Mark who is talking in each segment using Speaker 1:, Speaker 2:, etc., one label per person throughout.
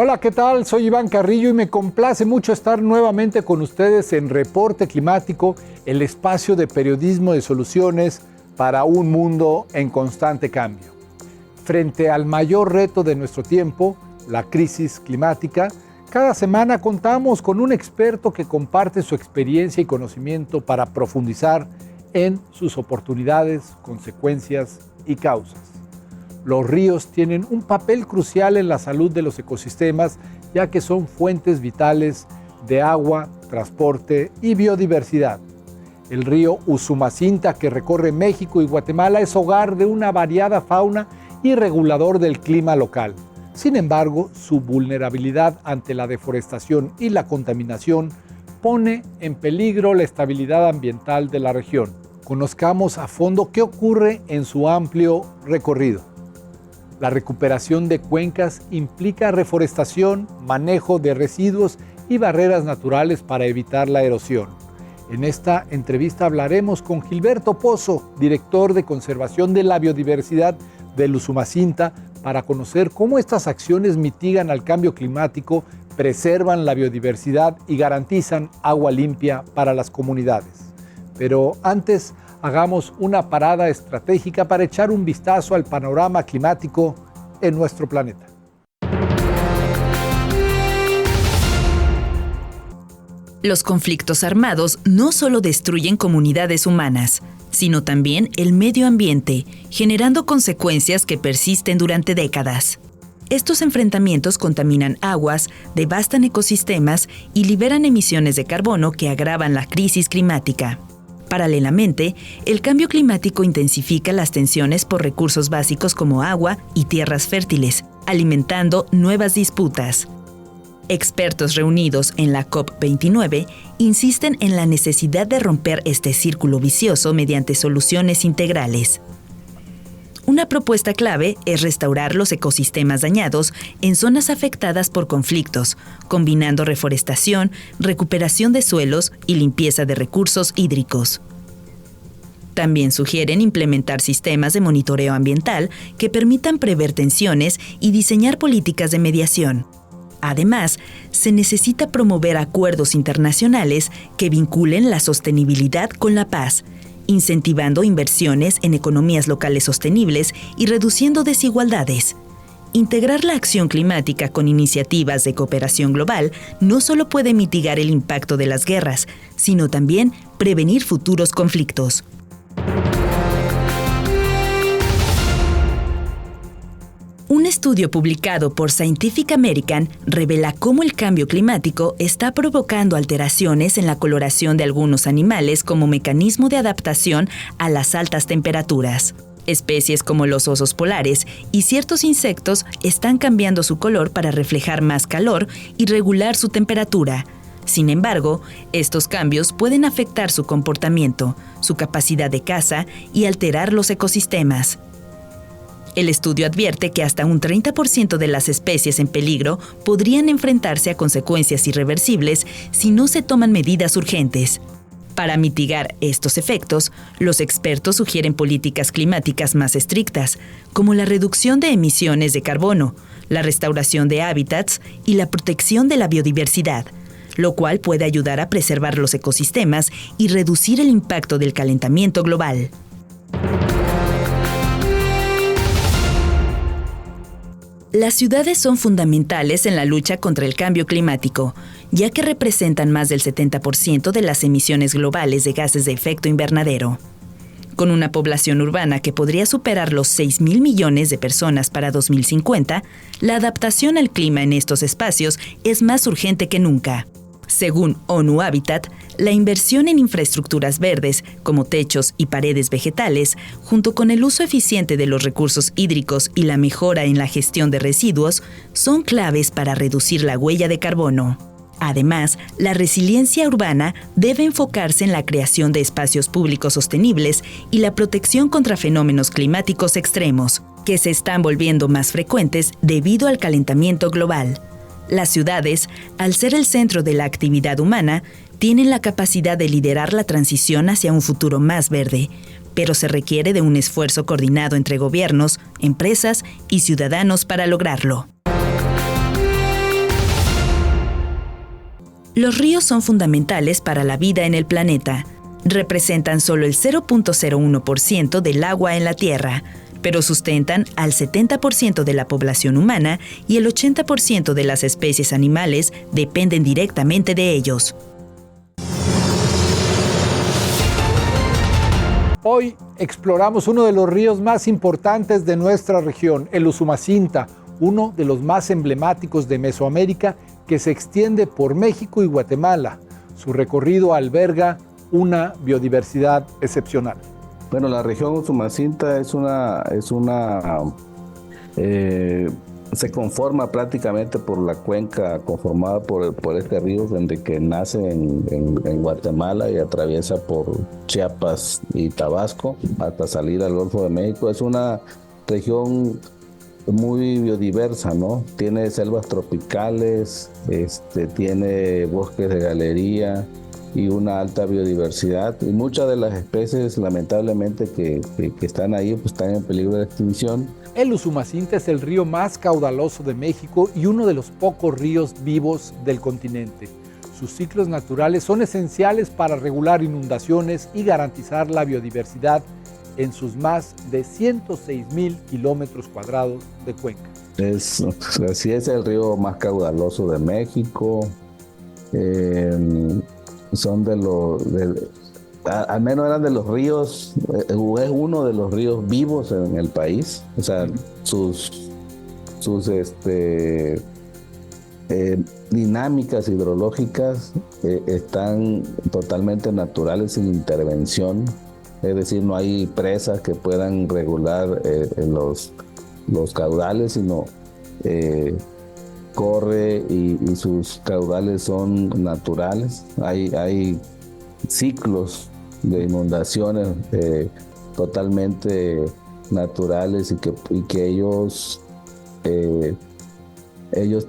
Speaker 1: Hola, ¿qué tal? Soy Iván Carrillo y me complace mucho estar nuevamente con ustedes en Reporte Climático, el espacio de periodismo de soluciones para un mundo en constante cambio. Frente al mayor reto de nuestro tiempo, la crisis climática, cada semana contamos con un experto que comparte su experiencia y conocimiento para profundizar en sus oportunidades, consecuencias y causas. Los ríos tienen un papel crucial en la salud de los ecosistemas, ya que son fuentes vitales de agua, transporte y biodiversidad. El río Usumacinta, que recorre México y Guatemala, es hogar de una variada fauna y regulador del clima local. Sin embargo, su vulnerabilidad ante la deforestación y la contaminación pone en peligro la estabilidad ambiental de la región. Conozcamos a fondo qué ocurre en su amplio recorrido. La recuperación de cuencas implica reforestación, manejo de residuos y barreras naturales para evitar la erosión. En esta entrevista hablaremos con Gilberto Pozo, director de Conservación de la Biodiversidad del Usumacinta, para conocer cómo estas acciones mitigan el cambio climático, preservan la biodiversidad y garantizan agua limpia para las comunidades. Pero antes, hagamos una parada estratégica para echar un vistazo al panorama climático en nuestro planeta.
Speaker 2: Los conflictos armados no solo destruyen comunidades humanas, sino también el medio ambiente, generando consecuencias que persisten durante décadas. Estos enfrentamientos contaminan aguas, devastan ecosistemas y liberan emisiones de carbono que agravan la crisis climática. Paralelamente, el cambio climático intensifica las tensiones por recursos básicos como agua y tierras fértiles, alimentando nuevas disputas. Expertos reunidos en la COP29 insisten en la necesidad de romper este círculo vicioso mediante soluciones integrales. Una propuesta clave es restaurar los ecosistemas dañados en zonas afectadas por conflictos, combinando reforestación, recuperación de suelos y limpieza de recursos hídricos. También sugieren implementar sistemas de monitoreo ambiental que permitan prever tensiones y diseñar políticas de mediación. Además, se necesita promover acuerdos internacionales que vinculen la sostenibilidad con la paz, incentivando inversiones en economías locales sostenibles y reduciendo desigualdades. Integrar la acción climática con iniciativas de cooperación global no solo puede mitigar el impacto de las guerras, sino también prevenir futuros conflictos. Un estudio publicado por Scientific American revela cómo el cambio climático está provocando alteraciones en la coloración de algunos animales como mecanismo de adaptación a las altas temperaturas. Especies como los osos polares y ciertos insectos están cambiando su color para reflejar más calor y regular su temperatura. Sin embargo, estos cambios pueden afectar su comportamiento, su capacidad de caza y alterar los ecosistemas. El estudio advierte que hasta un 30% de las especies en peligro podrían enfrentarse a consecuencias irreversibles si no se toman medidas urgentes. Para mitigar estos efectos, los expertos sugieren políticas climáticas más estrictas, como la reducción de emisiones de carbono, la restauración de hábitats y la protección de la biodiversidad, lo cual puede ayudar a preservar los ecosistemas y reducir el impacto del calentamiento global. Las ciudades son fundamentales en la lucha contra el cambio climático, ya que representan más del 70% de las emisiones globales de gases de efecto invernadero. Con una población urbana que podría superar los 6.000 millones de personas para 2050, la adaptación al clima en estos espacios es más urgente que nunca. Según ONU Habitat, la inversión en infraestructuras verdes, como techos y paredes vegetales, junto con el uso eficiente de los recursos hídricos y la mejora en la gestión de residuos, son claves para reducir la huella de carbono. Además, la resiliencia urbana debe enfocarse en la creación de espacios públicos sostenibles y la protección contra fenómenos climáticos extremos, que se están volviendo más frecuentes debido al calentamiento global. Las ciudades, al ser el centro de la actividad humana, tienen la capacidad de liderar la transición hacia un futuro más verde, pero se requiere de un esfuerzo coordinado entre gobiernos, empresas y ciudadanos para lograrlo. Los ríos son fundamentales para la vida en el planeta. Representan solo el 0.01% del agua en la Tierra, pero sustentan al 70% de la población humana y el 80% de las especies animales dependen directamente de ellos.
Speaker 1: Hoy exploramos uno de los ríos más importantes de nuestra región, el Usumacinta, uno de los más emblemáticos de Mesoamérica que se extiende por México y Guatemala. Su recorrido alberga una biodiversidad excepcional.
Speaker 3: Bueno, la región Usumacinta se conforma prácticamente por la cuenca conformada por este río desde que nace en Guatemala y atraviesa por Chiapas y Tabasco hasta salir al Golfo de México. Es una región muy biodiversa, ¿no? Tiene selvas tropicales, tiene bosques de galería y una alta biodiversidad, y muchas de las especies lamentablemente que están ahí pues están en peligro de extinción.
Speaker 1: El Usumacinta es el río más caudaloso de México y uno de los pocos ríos vivos del continente. Sus ciclos naturales son esenciales para regular inundaciones y garantizar la biodiversidad en sus más de 106,000 kilómetros cuadrados de cuenca.
Speaker 3: Así es el río más caudaloso de México. Son al menos eran de los ríos, es uno de los ríos vivos en el país. O sea, sus dinámicas hidrológicas están totalmente naturales, sin intervención. Es decir, no hay presas que puedan regular los caudales, sino corre y sus caudales son naturales. Hay ciclos de inundaciones totalmente naturales y que ellos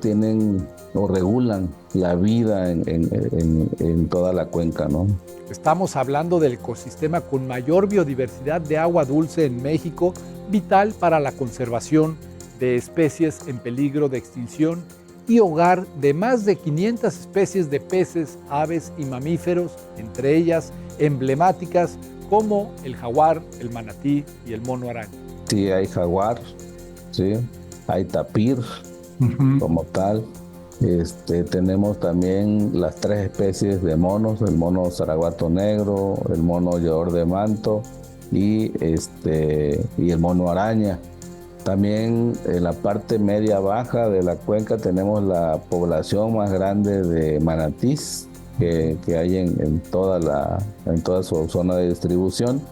Speaker 3: tienen o regulan la vida en toda la cuenca, ¿no?
Speaker 1: Estamos hablando del ecosistema con mayor biodiversidad de agua dulce en México, vital para la conservación de especies en peligro de extinción y hogar de más de 500 especies de peces, aves y mamíferos, entre ellas emblemáticas como el jaguar, el manatí y el mono araña.
Speaker 3: Sí, hay jaguar, sí, hay tapir como tal. Tenemos también las 3 especies de monos, el mono zaraguato negro, el mono llorador de manto y el mono araña. También en la parte media-baja de la cuenca tenemos la población más grande de manatís que hay en toda su zona de distribución.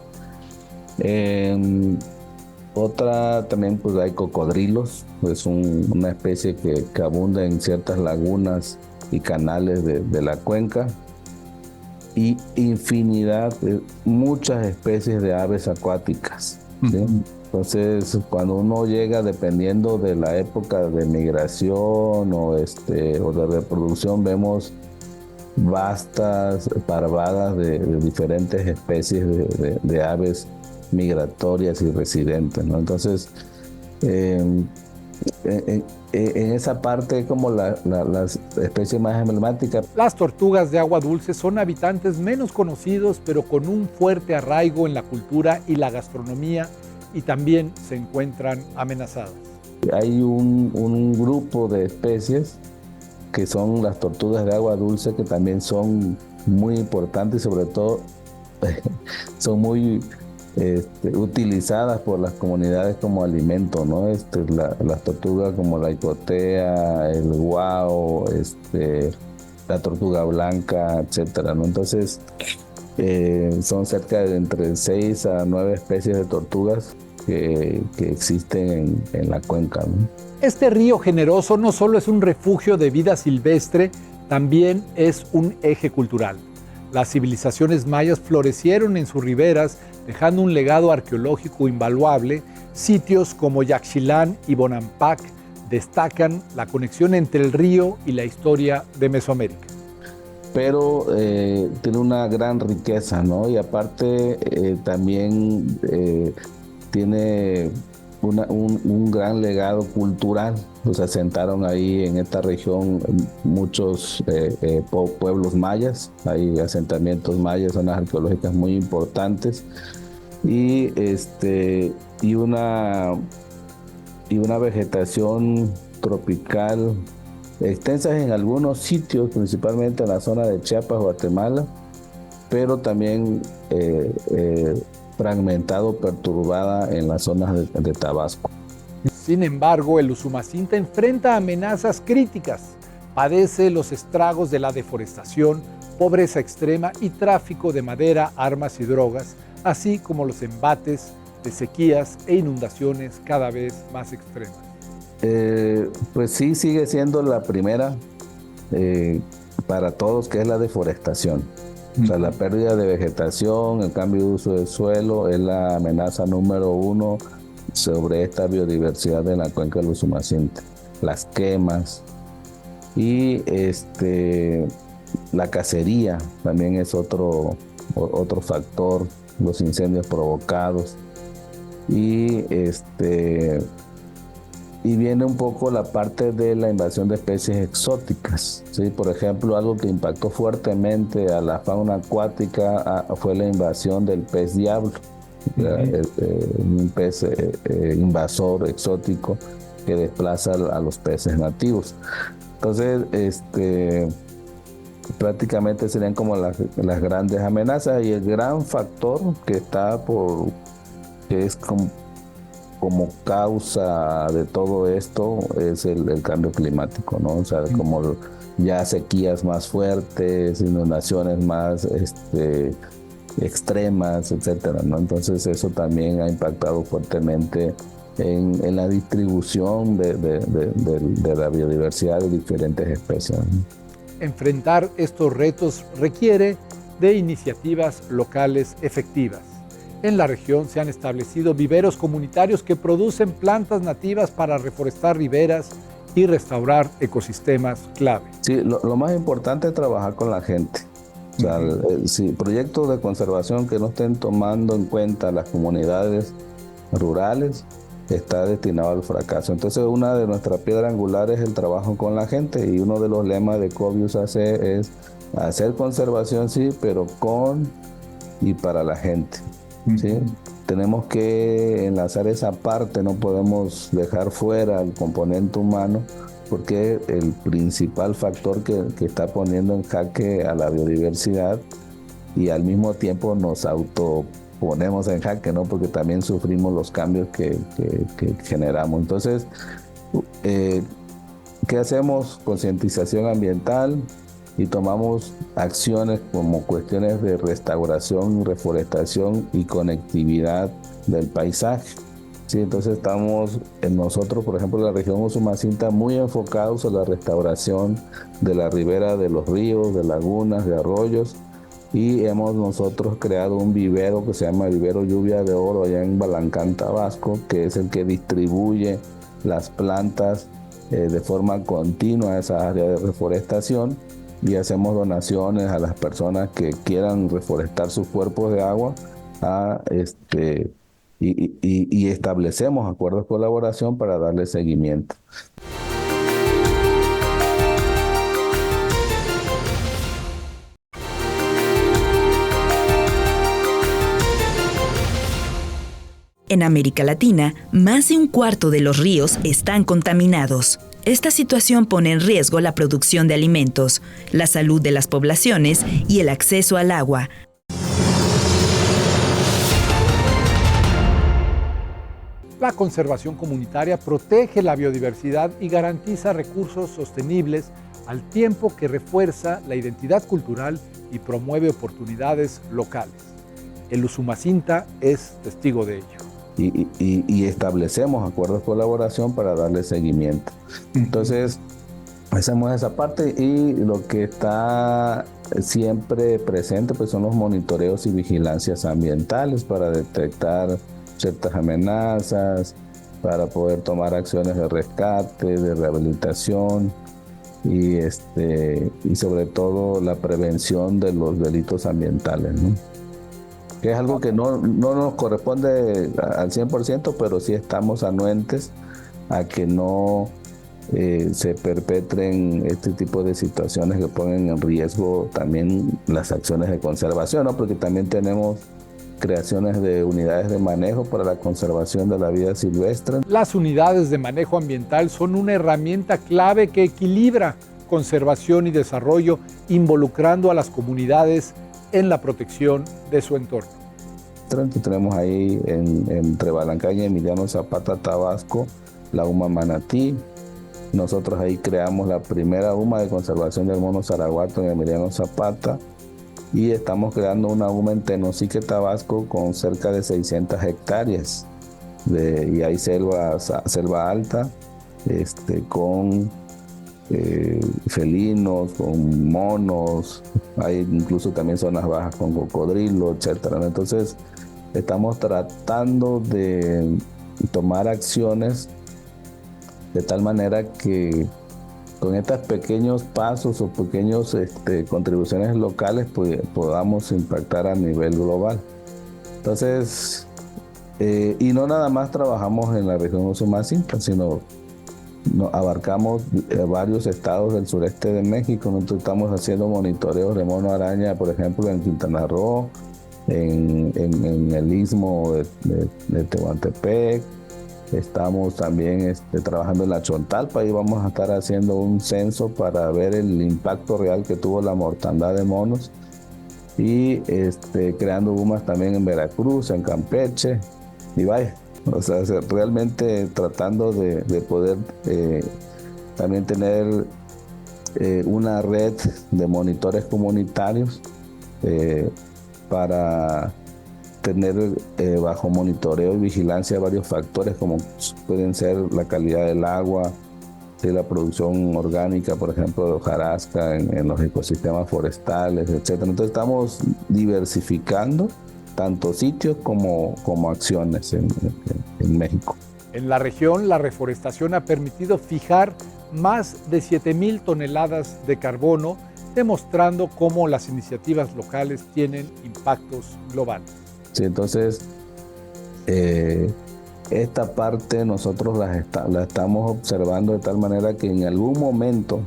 Speaker 3: Otra también pues hay cocodrilos, es una especie que abunda en ciertas lagunas y canales de la cuenca, y muchas especies de aves acuáticas, ¿sí? Entonces, cuando uno llega, dependiendo de la época de migración o de reproducción, vemos vastas parvadas de diferentes especies de aves migratorias y residentes, ¿no? Entonces, en esa parte como las especies más emblemáticas.
Speaker 1: Las tortugas de agua dulce son habitantes menos conocidos, pero con un fuerte arraigo en la cultura y la gastronomía, y también se encuentran amenazadas.
Speaker 3: Hay un grupo de especies que son las tortugas de agua dulce, que también son muy importantes y sobre todo son muy utilizadas por las comunidades como alimento, ¿no? Las tortugas como la icotea, el guao, la tortuga blanca, etcétera, ¿no? Entonces, son cerca de entre 6 a 9 especies de tortugas que existen en la cuenca, ¿no?
Speaker 1: Este río generoso no solo es un refugio de vida silvestre, también es un eje cultural. Las civilizaciones mayas florecieron en sus riberas, dejando un legado arqueológico invaluable. Sitios como Yaxchilán y Bonampak destacan la conexión entre el río y la historia de Mesoamérica.
Speaker 3: Pero tiene una gran riqueza, ¿no? Y aparte también tiene un gran legado cultural, pues se asentaron ahí en esta región muchos pueblos mayas, hay asentamientos mayas, zonas arqueológicas muy importantes y, y una vegetación tropical extensa en algunos sitios, principalmente en la zona de Chiapas, Guatemala, pero también fragmentado, perturbada en las zonas de Tabasco.
Speaker 1: Sin embargo, el Usumacinta enfrenta amenazas críticas, padece los estragos de la deforestación, pobreza extrema y tráfico de madera, armas y drogas, así como los embates de sequías e inundaciones cada vez más extremas.
Speaker 3: Pues sí, sigue siendo la primera para todos, que es la deforestación. O sea, la pérdida de vegetación, el cambio de uso del suelo es la amenaza número 1 sobre esta biodiversidad en la cuenca del Usumacinta. Las quemas y la cacería también es otro factor, los incendios provocados y viene un poco la parte de la invasión de especies exóticas, ¿sí? Por ejemplo, algo que impactó fuertemente a la fauna acuática fue la invasión del pez diablo, un pez invasor exótico que desplaza a los peces nativos. Entonces, prácticamente serían como las grandes amenazas, y el gran factor que es como causa de todo esto es el cambio climático, ¿no? O sea, como ya sequías más fuertes, inundaciones más extremas, etcétera, ¿no? Entonces eso también ha impactado fuertemente en la distribución de la biodiversidad de diferentes especies, ¿no?
Speaker 1: Enfrentar estos retos requiere de iniciativas locales efectivas. En la región se han establecido viveros comunitarios que producen plantas nativas para reforestar riberas y restaurar ecosistemas clave.
Speaker 3: Sí, lo más importante es trabajar con la gente. O sea, si proyectos de conservación que no estén tomando en cuenta las comunidades rurales, está destinado al fracaso. Entonces, una de nuestras piedras angulares es el trabajo con la gente, y uno de los lemas de Cobius AC es hacer conservación, sí, pero con y para la gente. ¿Sí? Tenemos que enlazar esa parte, no podemos dejar fuera el componente humano, porque es el principal factor que está poniendo en jaque a la biodiversidad, y al mismo tiempo nos autoponemos en jaque, ¿no? Porque también sufrimos los cambios que generamos. Entonces, ¿qué hacemos? Concientización ambiental, y tomamos acciones como cuestiones de restauración, reforestación y conectividad del paisaje. Sí, entonces estamos nosotros, por ejemplo, en la región Usumacinta, muy enfocados en la restauración de la ribera de los ríos, de lagunas, de arroyos, y hemos nosotros creado un vivero que se llama Vivero Lluvia de Oro allá en Balancán, Tabasco, que es el que distribuye las plantas de forma continua a esa área de reforestación, y hacemos donaciones a las personas que quieran reforestar sus cuerpos de agua y establecemos acuerdos de colaboración para darle seguimiento.
Speaker 2: En América Latina, más de un cuarto de los ríos están contaminados. Esta situación pone en riesgo la producción de alimentos, la salud de las poblaciones y el acceso al agua.
Speaker 1: La conservación comunitaria protege la biodiversidad y garantiza recursos sostenibles, al tiempo que refuerza la identidad cultural y promueve oportunidades locales. El Usumacinta es testigo de ello.
Speaker 3: Y establecemos acuerdos de colaboración para darle seguimiento. Entonces, hacemos esa parte, y lo que está siempre presente pues son los monitoreos y vigilancias ambientales para detectar ciertas amenazas, para poder tomar acciones de rescate, de rehabilitación y sobre todo la prevención de los delitos ambientales, ¿no? Que es algo que no nos corresponde al 100%, pero sí estamos anuentes a que no se perpetren este tipo de situaciones que ponen en riesgo también las acciones de conservación, ¿no? Porque también tenemos creaciones de unidades de manejo para la conservación de la vida silvestre.
Speaker 1: Las unidades de manejo ambiental son una herramienta clave que equilibra conservación y desarrollo, involucrando a las comunidades en la protección de su entorno.
Speaker 3: Tenemos ahí entre Balancaña y Emiliano Zapata, Tabasco, la UMA Manatí. Nosotros ahí creamos la primera UMA de conservación del mono zaraguato en Emiliano Zapata, y estamos creando una UMA en Tenosique, Tabasco, con cerca de 600 hectáreas. Y hay selva alta, con felinos, con monos, hay incluso también zonas bajas con cocodrilo, etcétera. Entonces, estamos tratando de tomar acciones de tal manera que con estos pequeños pasos o pequeñas contribuciones locales podamos impactar a nivel global. Entonces, y no nada más trabajamos en la región Usumacinta, sino abarcamos varios estados del sureste de México. Nosotros estamos haciendo monitoreos de mono araña, por ejemplo, en Quintana Roo, en el istmo de Tehuantepec. Estamos también trabajando en la Chontalpa y vamos a estar haciendo un censo para ver el impacto real que tuvo la mortandad de monos, y creando UMAs también en Veracruz, en Campeche, y vaya, o sea, realmente tratando de poder también tener una red de monitores comunitarios para tener bajo monitoreo y vigilancia varios factores, como pueden ser la calidad del agua, la producción orgánica, por ejemplo, de hojarasca en los ecosistemas forestales, etc. Entonces estamos diversificando tanto sitios como acciones en México.
Speaker 1: En la región, la reforestación ha permitido fijar más de 7,000 toneladas de carbono, demostrando cómo las iniciativas locales tienen impactos globales.
Speaker 3: Sí, entonces, esta parte nosotros la estamos observando de tal manera que en algún momento,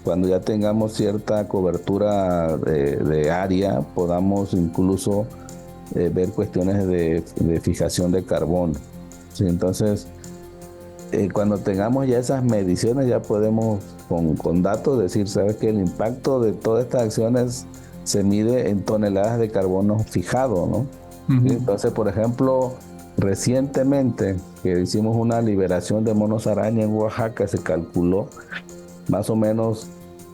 Speaker 3: cuando ya tengamos cierta cobertura de área, podamos incluso ver cuestiones de fijación de carbono. Sí, entonces, cuando tengamos ya esas mediciones, ya podemos con datos decir, ¿sabes qué? El impacto de todas estas acciones se mide en toneladas de carbono fijado, ¿no? Uh-huh. Entonces, por ejemplo, recientemente que hicimos una liberación de monos araña en Oaxaca, se calculó más o menos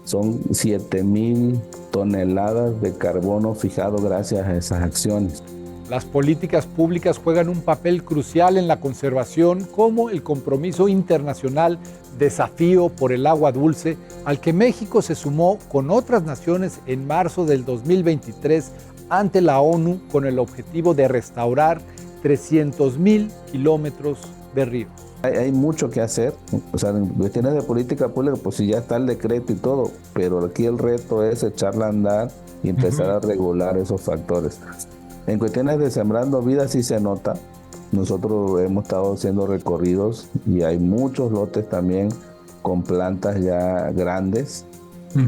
Speaker 3: son 7,000 toneladas de carbono fijado gracias a esas acciones.
Speaker 1: Las políticas públicas juegan un papel crucial en la conservación, como el compromiso internacional Desafío por el Agua Dulce, al que México se sumó con otras naciones en marzo del 2023 ante la ONU, con el objetivo de restaurar 300,000 kilómetros de ríos.
Speaker 3: Hay mucho que hacer, o sea, en cuestiones de política pública, pues sí, ya está el decreto y todo, pero aquí el reto es echarla a andar y empezar a regular esos factores. En cuestiones de sembrando vida sí se nota. Nosotros hemos estado haciendo recorridos y hay muchos lotes también con plantas ya grandes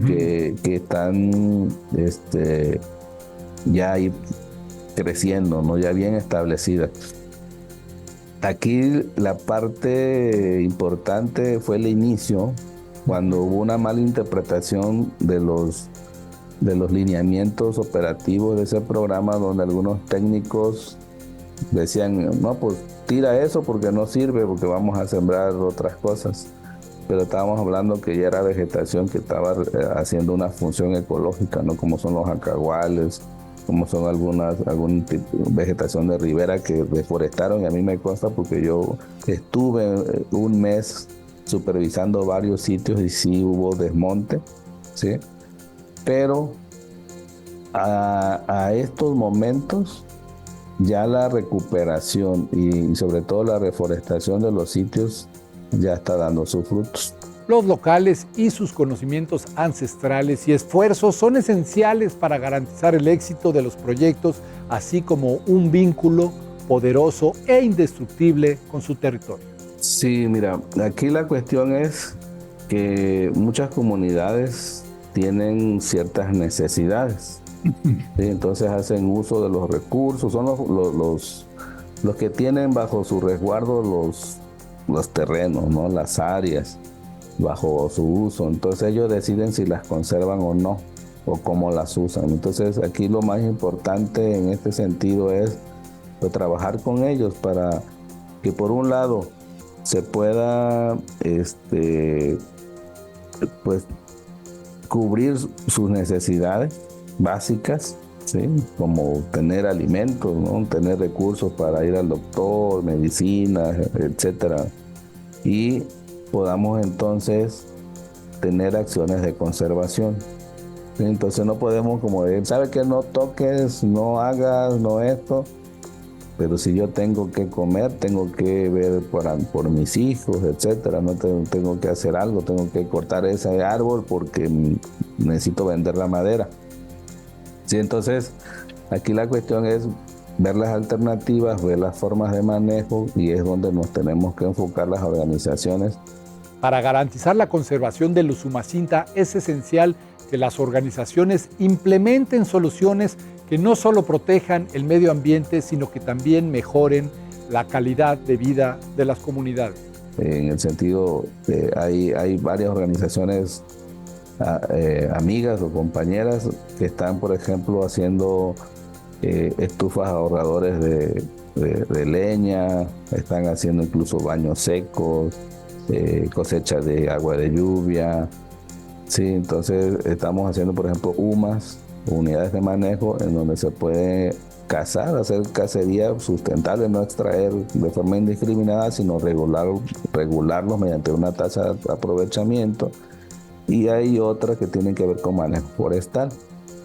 Speaker 3: que están ya ahí creciendo, ¿no? Ya bien establecidas. Aquí la parte importante fue el inicio, cuando hubo una mala interpretación de los lineamientos operativos de ese programa, donde algunos técnicos decían, no, pues tira eso porque no sirve, porque vamos a sembrar otras cosas. Pero estábamos hablando que ya era vegetación que estaba haciendo una función ecológica, ¿no? Como son los acaguales, como son algún tipo de vegetación de ribera que deforestaron, y a mí me consta porque yo estuve un mes supervisando varios sitios y sí hubo desmonte, ¿sí? Pero a estos momentos ya la recuperación y sobre todo la reforestación de los sitios ya está dando sus frutos.
Speaker 1: Los locales y sus conocimientos ancestrales y esfuerzos son esenciales para garantizar el éxito de los proyectos, así como un vínculo poderoso e indestructible con su territorio.
Speaker 3: Sí, mira, aquí la cuestión es que muchas comunidades tienen ciertas necesidades. ¿Sí? Entonces hacen uso de los recursos, son los que tienen bajo su resguardo los terrenos, ¿no? Las áreas bajo su uso. Entonces ellos deciden si las conservan o no, o cómo las usan. Entonces aquí lo más importante en este sentido es pues, trabajar con ellos para que por un lado se pueda pues cubrir sus necesidades básicas, ¿sí? Como tener alimentos, ¿no? Tener recursos para ir al doctor, medicinas, etcétera, y podamos entonces tener acciones de conservación. ¿Sí? Entonces no podemos como decir, ¿sabe qué? No toques, no hagas, no esto. Pero si yo tengo que comer, tengo que ver por mis hijos, etcétera. No tengo que hacer algo, tengo que cortar ese árbol porque necesito vender la madera. Sí, entonces aquí la cuestión es ver las alternativas, ver las formas de manejo, y es donde nos tenemos que enfocar las organizaciones.
Speaker 1: Para garantizar la conservación del Usumacinta es esencial que las organizaciones implementen soluciones que no solo protejan el medio ambiente, sino que también mejoren la calidad de vida de las comunidades.
Speaker 3: En el sentido, hay varias organizaciones amigas o compañeras que están, por ejemplo, haciendo estufas ahorradores de leña, están haciendo incluso baños secos, cosecha de agua de lluvia. Sí, entonces estamos haciendo, por ejemplo, UMAS, unidades de manejo, en donde se puede cazar, hacer cacería sustentable, no extraer de forma indiscriminada, sino regularlos mediante una tasa de aprovechamiento. Y hay otras que tienen que ver con manejo forestal,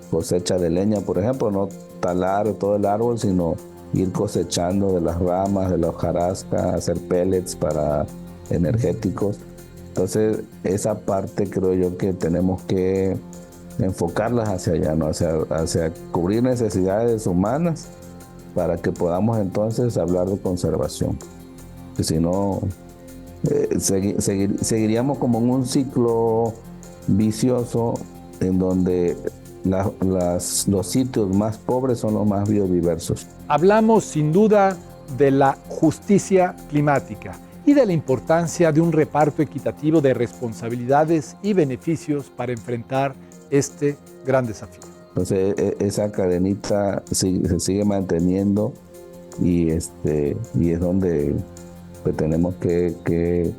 Speaker 3: cosecha de leña, por ejemplo, no talar todo el árbol, sino ir cosechando de las ramas, de la hojarasca, hacer pellets para energéticos. Entonces, esa parte creo yo que tenemos que enfocarlas hacia allá, ¿no? hacia cubrir necesidades humanas para que podamos entonces hablar de conservación. Que si no, seguiríamos como en un ciclo vicioso en donde los sitios más pobres son los más biodiversos.
Speaker 1: Hablamos sin duda de la justicia climática y de la importancia de un reparto equitativo de responsabilidades y beneficios para enfrentar este gran desafío.
Speaker 3: Entonces esa cadenita se sigue manteniendo y es donde pues, tenemos que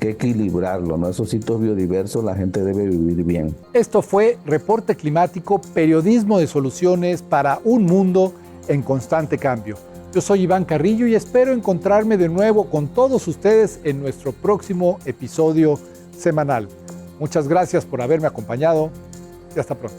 Speaker 3: equilibrarlo, ¿no? Esos sitios biodiversos la gente debe vivir bien.
Speaker 1: Esto fue Reporte Climático, periodismo de soluciones para un mundo en constante cambio. Yo soy Iván Carrillo y espero encontrarme de nuevo con todos ustedes en nuestro próximo episodio semanal. Muchas gracias por haberme acompañado y hasta pronto.